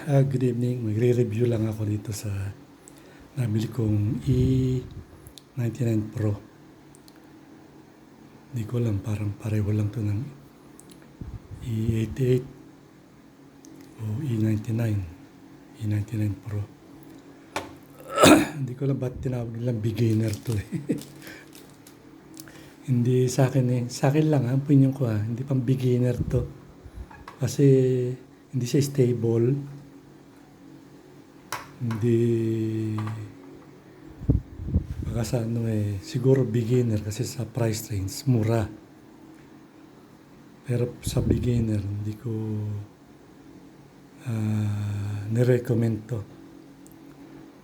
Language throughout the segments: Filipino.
Good evening. Magre-review lang ako dito sa nabili kong E99 Pro. Hindi ko alam, parang pareho lang to ng E88 o E99. E99 Pro. Hindi ko alam ba't tinawag nilang beginner to eh. Hindi sa akin eh. Sa akin lang ang opinion ko hindi pang beginner to. Kasi hindi siya stable. Hindi baka sa siguro beginner kasi sa price range mura, pero sa beginner hindi ko nirecommend to.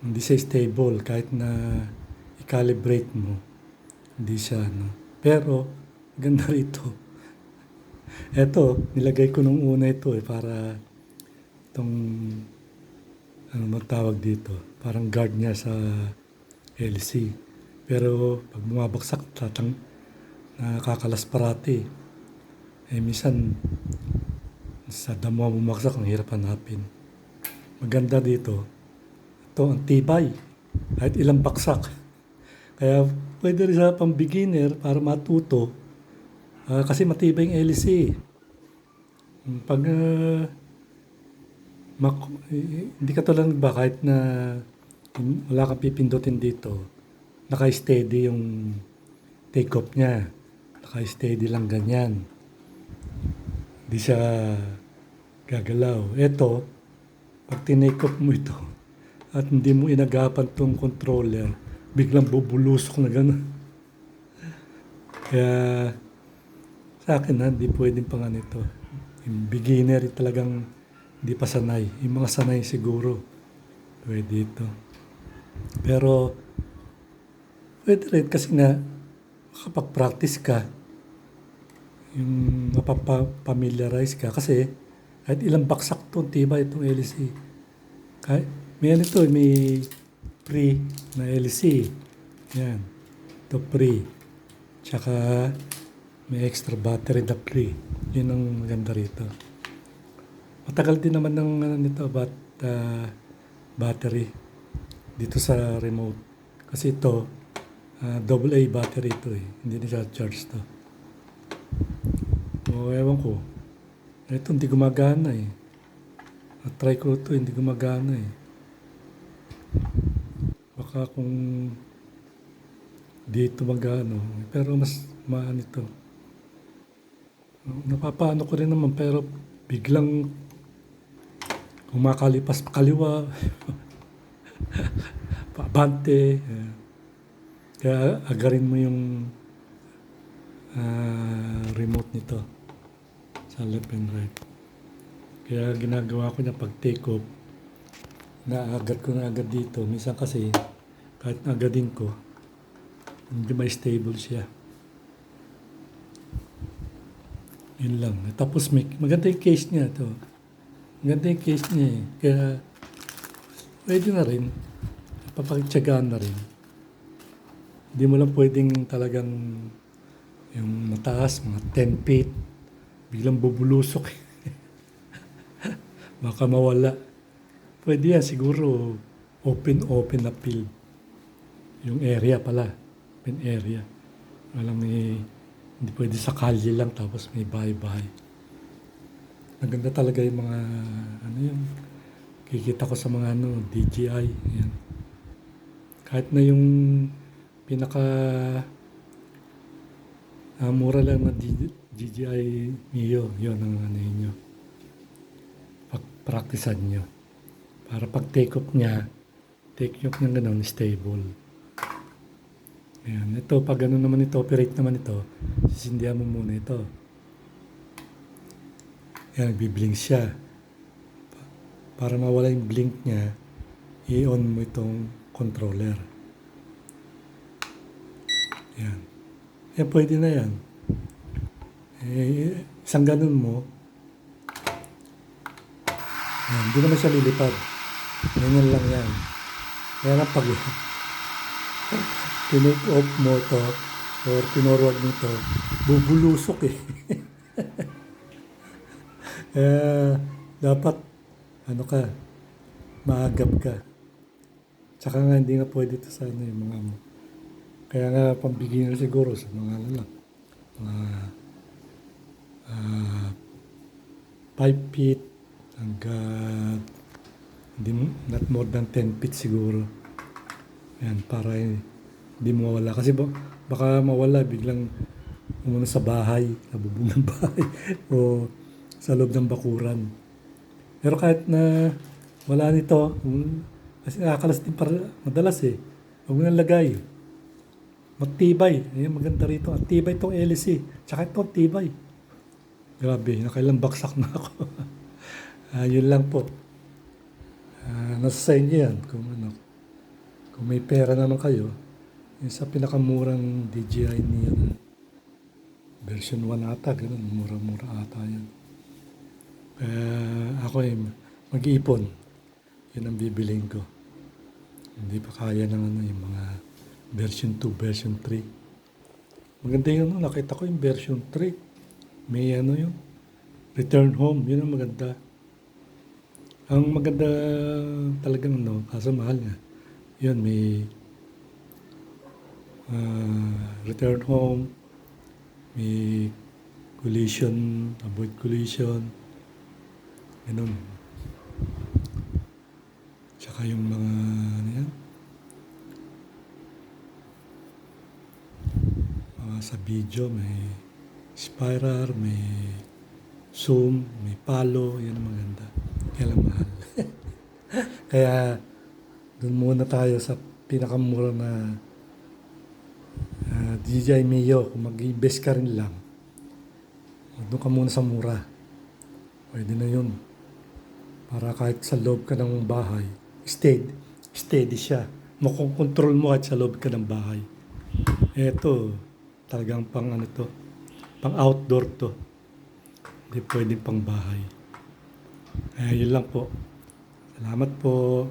Hindi siya stable kahit na i-calibrate mo, hindi siya pero ganda rito. Eto, nilagay ko nung una ito para itong magtawag dito, parang guard niya sa LC. Pero pag bumabagsak, nakakalas parati. Minsan, sa damo bumagsak, ang hirap hanapin. Maganda dito, ito ang tibay, kahit ilang baksak. Kaya pwede rin sa pang beginner para matuto, kasi matibay yung LC. Pag hindi ka tulad ba kahit na wala kang pipindutin dito, naka-steady yung take-off niya. Naka-steady lang ganyan. Hindi siya gagalaw. Ito, pag tinake off mo ito at hindi mo inagapan tong controller, biglang bubulusok na gano'n. Kaya sa akin hindi pwedeng pang ito. Yung beginner talagang hindi pa sanay. Yung mga sanay siguro pwede ito. Pero pwede rin kasi nga kapag practice ka, yung mapapamiliarize ka kasi kahit ilang baksak to, tiba itong LC. Kahit, may pre na LC. Yan. Ito pre. Tsaka may extra battery na pre. Yun ang maganda rito. Matagal din naman ng nito battery dito sa remote. Kasi ito, AA battery ito eh. Hindi na charge to. O ewan ko. Ito hindi gumagana eh. Na-try ko ito, hindi gumagana eh. Baka kung dito magano. Pero mas maan ito. Napapaano ko rin naman pero biglang kumakalipas pa kaliwa. Paabante. Kaya agarin mo yung remote nito sa left and right. Kaya ginagawa ko niya pag take off, naagat ko na agad dito. Minsan kasi kahit agadin ko, hindi may stable siya. Yun lang. Tapos maganda yung case niya ito. Maganda yung case niya eh. Kaya pwede na rin. Papagtsagaan na rin. Hindi mo lang pwedeng talagang yung mataas, mga 10 feet, biglang bubulusok. Baka mawala. Pwede yan siguro open na field. Yung area pala. Open area. Walang hindi pwede sa kalye lang tapos may bahay-bahay. Maganda talaga yung mga yun. Kikita ko sa mga DJI. Yan. Kahit na yung pinaka mura lang na DJI Mio, yun ang nyo. Pag-practicean nyo. Para pag take-off niya ganun, stable. Ayan. Ito, pag ano naman ito, operate naman ito, sisindihan mo muna ito. Ayan, nagbiblink siya. Para mawala yung blink niya, i-on mo itong controller. Ayan. Ayan, pwede na yan. Isang ganun mo, ayan, hindi naman siya lilipad. Ganyan lang yan. Kaya na pag tinake off mo to or pinorward mo to, bubulusok eh. Dapat maagap ka. Tsaka nga hindi nga pwede ito sa ano, yung mga kaya nga pang beginner siguro sa mga ano lang, mga 5 feet hanggang hindi not more than 10 feet siguro. Yan, para hindi mawala. Kasi baka mawala biglang umano sa bahay, sa bubong ng bahay, o sa loob ng bakuran. Pero kahit na wala nito, kasi nakakalas din para madalas eh. Huwag mo nang lagay. Matibay. Ayan, maganda rito. Ang tibay itong LC. Tsaka ito, tibay. Grabe, nakailang baksak na ako. Yun lang po. Nasa sa inyo yan. Kung may pera naman kayo, yung sa pinakamurang DJI niya na version 1 ata, ganun, mura-mura ata yan. Ako mag-iipon. Yun ang bibilin ko. Hindi pa kaya ng ano, yung mga version 2, version 3. Maganda yung nakita ko yung version 3. May ano yung return home. Yun ang maganda. Ang maganda talagang kaso mahal nga. Yun, may return home, may collision, avoid collision, ganun. Tsaka yung mga, ano yan, sa video, may spiral, may zoom, may palo, yan ang maganda. Kaya lang mahal. Kaya, doon muna tayo sa pinakamura na DJI Mio. Kung mag-invest ka rin lang, doon ka muna sa mura. Pwede na yun. Para kahit sa loob ka ng bahay, steady siya. Makokontrol mo kahit sa loob ka ng bahay. Eto, talagang pang ano to, pang outdoor to. Hindi pwedeng pang bahay. Yun lang po. Salamat po.